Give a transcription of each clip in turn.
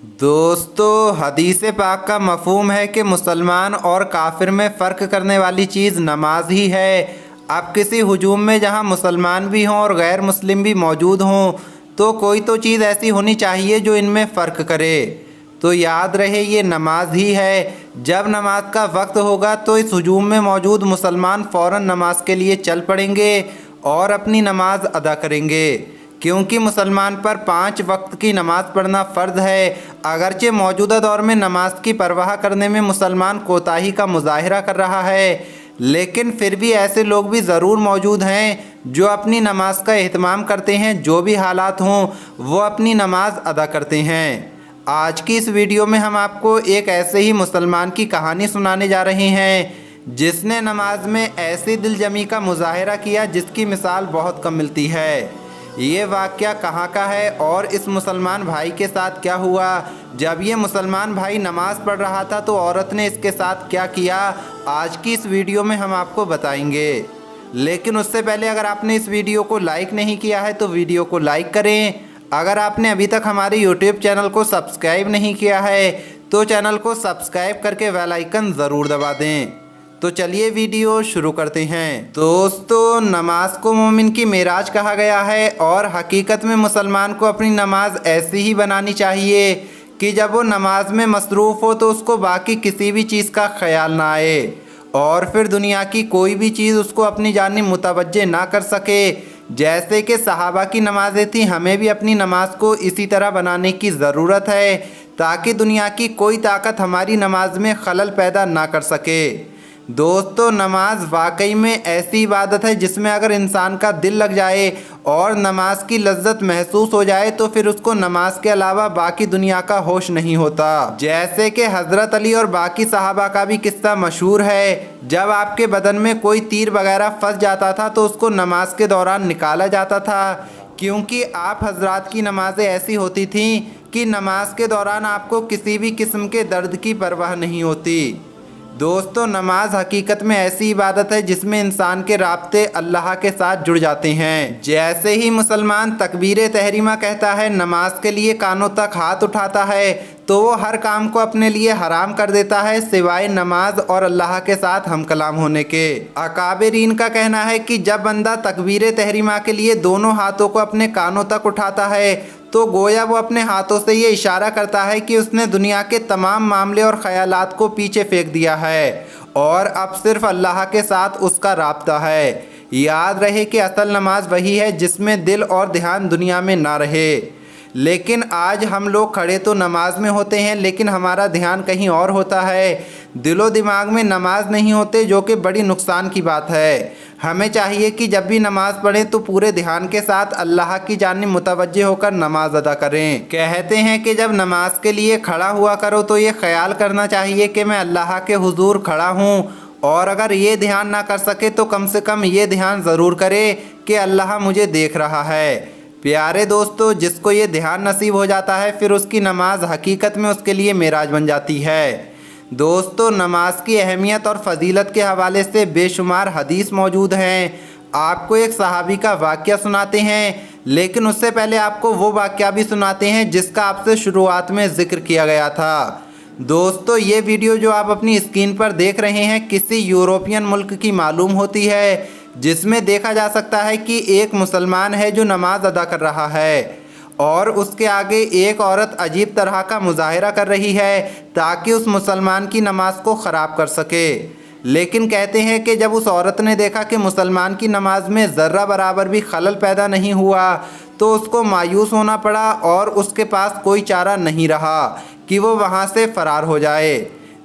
दोस्तों, हदीस पाक का मफ़हूम है कि मुसलमान और काफिर में फ़र्क करने वाली चीज़ नमाज ही है। अब किसी हुजूम में जहां मुसलमान भी हों और गैर मुस्लिम भी मौजूद हों तो कोई तो चीज़ ऐसी होनी चाहिए जो इनमें फ़र्क करे। तो याद रहे ये नमाज ही है। जब नमाज का वक्त होगा तो इस हुजूम में मौजूद मुसलमान फ़ौरन नमाज के लिए चल पड़ेंगे और अपनी नमाज अदा करेंगे, क्योंकि मुसलमान पर 5 वक्त की नमाज़ पढ़ना फ़र्ज़ है। अगरचे मौजूदा दौर में नमाज की परवाह करने में मुसलमान कोताही का मुजाहिरा कर रहा है, लेकिन फिर भी ऐसे लोग भी ज़रूर मौजूद हैं जो अपनी नमाज का एहतमाम करते हैं। जो भी हालात हों वो अपनी नमाज अदा करते हैं। आज की इस वीडियो में हम आपको एक ऐसे ही मुसलमान की कहानी सुनाने जा रहे हैं जिसने नमाज में ऐसी दिलजमी का मुजाहिरा किया जिसकी मिसाल बहुत कम मिलती है। ये वाक़या कहाँ का है और इस मुसलमान भाई के साथ क्या हुआ? जब ये मुसलमान भाई नमाज़ पढ़ रहा था तो औरत ने इसके साथ क्या किया, आज की इस वीडियो में हम आपको बताएंगे। लेकिन उससे पहले अगर आपने इस वीडियो को लाइक नहीं किया है तो वीडियो को लाइक करें। अगर आपने अभी तक हमारे यूट्यूब चैनल को सब्सक्राइब नहीं किया है तो चैनल को सब्सक्राइब करके बेल आइकन ज़रूर दबा दें। तो चलिए वीडियो शुरू करते हैं। दोस्तों, नमाज को मोमिन की मेराज कहा गया है और हकीकत में मुसलमान को अपनी नमाज ऐसी ही बनानी चाहिए कि जब वो नमाज में मसरूफ़ हो तो उसको बाकी किसी भी चीज़ का ख्याल ना आए और फिर दुनिया की कोई भी चीज़ उसको अपनी जानिब मुतवज्जे ना कर सके। जैसे कि सहाबा की नमाज़ें थी, हमें भी अपनी नमाज को इसी तरह बनाने की ज़रूरत है ताकि दुनिया की कोई ताकत हमारी नमाज में खलल पैदा ना कर सके। दोस्तों, नमाज वाकई में ऐसी इबादत है जिसमें अगर इंसान का दिल लग जाए और नमाज की लज्जत महसूस हो जाए तो फिर उसको नमाज के अलावा बाकी दुनिया का होश नहीं होता। जैसे कि हज़रत अली और बाकी सहाबा का भी किस्सा मशहूर है। जब आपके बदन में कोई तीर वगैरह फंस जाता था तो उसको नमाज के दौरान निकाला जाता था, क्योंकि आप हजरात की नमाज़ें ऐसी होती थीं कि नमाज के दौरान आपको किसी भी किस्म के दर्द की परवाह नहीं होती। दोस्तों, नमाज हकीकत में ऐसी इबादत है जिसमें इंसान के राब्ते अल्लाह के साथ जुड़ जाते हैं। जैसे ही मुसलमान तकबीर तहरीमा कहता है, नमाज के लिए कानों तक हाथ उठाता है तो वो हर काम को अपने लिए हराम कर देता है सिवाय नमाज और अल्लाह के साथ हम कलाम होने के। अकाबिरीन का कहना है कि जब बंदा तकबीर तहरीमा के लिए दोनों हाथों को अपने कानों तक उठाता है तो गोया वो अपने हाथों से ये इशारा करता है कि उसने दुनिया के तमाम मामले और ख्यालात को पीछे फेंक दिया है और अब सिर्फ अल्लाह के साथ उसका राब्ता है। याद रहे कि असल नमाज वही है जिसमें दिल और ध्यान दुनिया में ना रहे। लेकिन आज हम लोग खड़े तो नमाज में होते हैं लेकिन हमारा ध्यान कहीं और होता है। दिलो दिमाग में नमाज नहीं होते, जो कि बड़ी नुकसान की बात है। हमें चाहिए कि जब भी नमाज पढ़ें तो पूरे ध्यान के साथ अल्लाह की जानिब मुतवज्जे होकर नमाज अदा करें। कहते हैं कि जब नमाज के लिए खड़ा हुआ करो तो ये ख्याल करना चाहिए कि मैं अल्लाह के हुजूर खड़ा हूँ, और अगर ये ध्यान ना कर सके तो कम से कम ये ध्यान ज़रूर करे कि अल्लाह मुझे देख रहा है। प्यारे दोस्तों, जिसको ये ध्यान नसीब हो जाता है फिर उसकी नमाज हकीकत में उसके लिए मेराज बन जाती है। दोस्तों, नमाज की अहमियत और फजीलत के हवाले से बेशुमार हदीस मौजूद हैं। आपको एक सहाबी का वाक़या सुनाते हैं, लेकिन उससे पहले आपको वो वाक़या भी सुनाते हैं जिसका आपसे शुरुआत में ज़िक्र किया गया था। दोस्तों, ये वीडियो जो आप अपनी स्क्रीन पर देख रहे हैं किसी यूरोपियन मुल्क की मालूम होती है, जिसमें देखा जा सकता है कि एक मुसलमान है जो नमाज अदा कर रहा है और उसके आगे एक औरत अजीब तरह का मुजाहिरा कर रही है ताकि उस मुसलमान की नमाज को ख़राब कर सके। लेकिन कहते हैं कि जब उस औरत ने देखा कि मुसलमान की नमाज में ज़र्रा बराबर भी खलल पैदा नहीं हुआ तो उसको मायूस होना पड़ा और उसके पास कोई चारा नहीं रहा कि वो वहाँ से फ़रार हो जाए।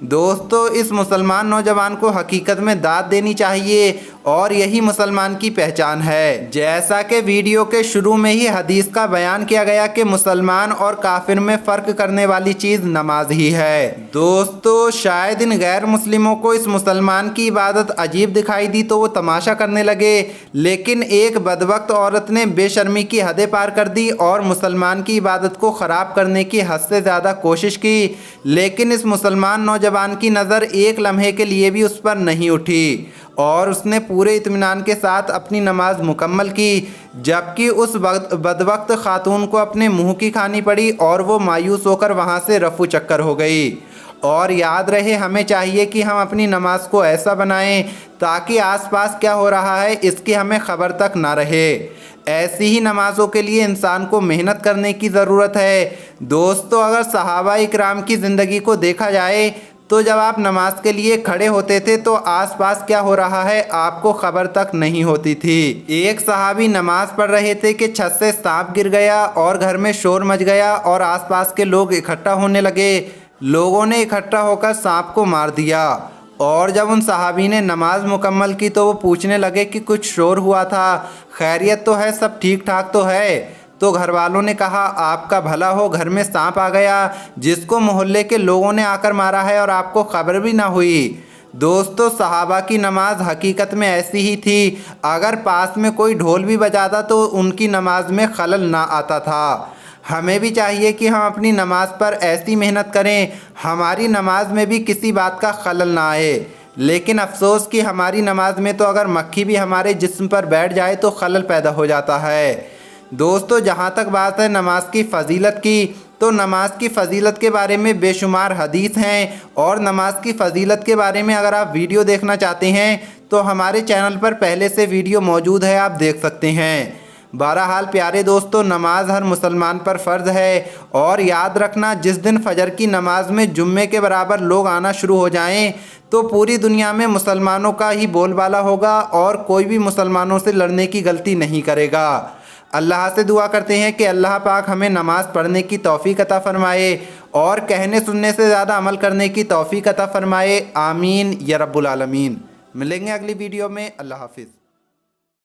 दोस्तों, इस मुसलमान नौजवान को हकीकत में दाद देनी चाहिए और यही मुसलमान की पहचान है। जैसा कि वीडियो के शुरू में ही हदीस का बयान किया गया कि मुसलमान और काफिर में फ़र्क करने वाली चीज़ नमाज ही है। दोस्तों, शायद इन गैर मुस्लिमों को इस मुसलमान की इबादत अजीब दिखाई दी तो वो तमाशा करने लगे, लेकिन एक बदबख्त औरत ने बेशर्मी की हदें पार कर दी और मुसलमान की इबादत को ख़राब करने की हद से ज़्यादा कोशिश की। लेकिन इस मुसलमान नौजवान की नज़र एक लम्हे के लिए भी उस पर नहीं उठी اور اس نے پورے اطمینان کے ساتھ اپنی نماز مکمل کی، جبکہ اس بدبخت خاتون کو اپنے منہ کی کھانی پڑی اور وہ مایوس ہو کر وہاں سے رفو چکر ہو گئی۔ اور یاد رہے، ہمیں چاہیے کہ ہم اپنی نماز کو ایسا بنائیں تاکہ آس پاس کیا ہو رہا ہے اس کی ہمیں خبر تک نہ رہے۔ ایسی ہی نمازوں کے لیے انسان کو محنت کرنے کی ضرورت ہے۔ دوستو، اگر صحابہ اکرام کی زندگی کو دیکھا جائے تو جب آپ نماز کے لیے کھڑے ہوتے تھے تو آس پاس کیا ہو رہا ہے آپ کو خبر تک نہیں ہوتی تھی۔ ایک صحابی نماز پڑھ رہے تھے کہ چھت سے سانپ گر گیا اور گھر میں شور مچ گیا اور آس پاس کے لوگ اکٹھا ہونے لگے۔ لوگوں نے اکٹھا ہو کر سانپ کو مار دیا، اور جب ان صحابی نے نماز مکمل کی تو وہ پوچھنے لگے کہ کچھ شور ہوا تھا، خیریت تو ہے، سب ٹھیک ٹھاک تو ہے؟ تو گھر والوں نے کہا آپ کا بھلا ہو، گھر میں سانپ آ گیا جس کو محلے کے لوگوں نے آ کر مارا ہے اور آپ کو خبر بھی نہ ہوئی۔ دوستو، صحابہ کی نماز حقیقت میں ایسی ہی تھی، اگر پاس میں کوئی ڈھول بھی بجاتا تو ان کی نماز میں خلل نہ آتا تھا۔ ہمیں بھی چاہیے کہ ہم اپنی نماز پر ایسی محنت کریں ہماری نماز میں بھی کسی بات کا خلل نہ آئے، لیکن افسوس کہ ہماری نماز میں تو اگر مکھی بھی ہمارے جسم پر بیٹھ جائے تو خلل پیدا ہو جاتا ہے۔ دوستو، جہاں تک بات ہے نماز کی فضیلت کی، تو نماز کی فضیلت کے بارے میں بے شمار حدیث ہیں، اور نماز کی فضیلت کے بارے میں اگر آپ ویڈیو دیکھنا چاہتے ہیں تو ہمارے چینل پر پہلے سے ویڈیو موجود ہے، آپ دیکھ سکتے ہیں۔ بہرحال پیارے دوستو، نماز ہر مسلمان پر فرض ہے، اور یاد رکھنا جس دن فجر کی نماز میں جمعے کے برابر لوگ آنا شروع ہو جائیں تو پوری دنیا میں مسلمانوں کا ہی بول بالا ہوگا اور کوئی بھی مسلمانوں سے لڑنے کی غلطی نہیں کرے گا۔ اللہ سے دعا کرتے ہیں کہ اللہ پاک ہمیں نماز پڑھنے کی توفیق عطا فرمائے اور کہنے سننے سے زیادہ عمل کرنے کی توفیق عطا فرمائے، آمین یا رب العالمین۔ ملیں گے اگلی ویڈیو میں، اللہ حافظ۔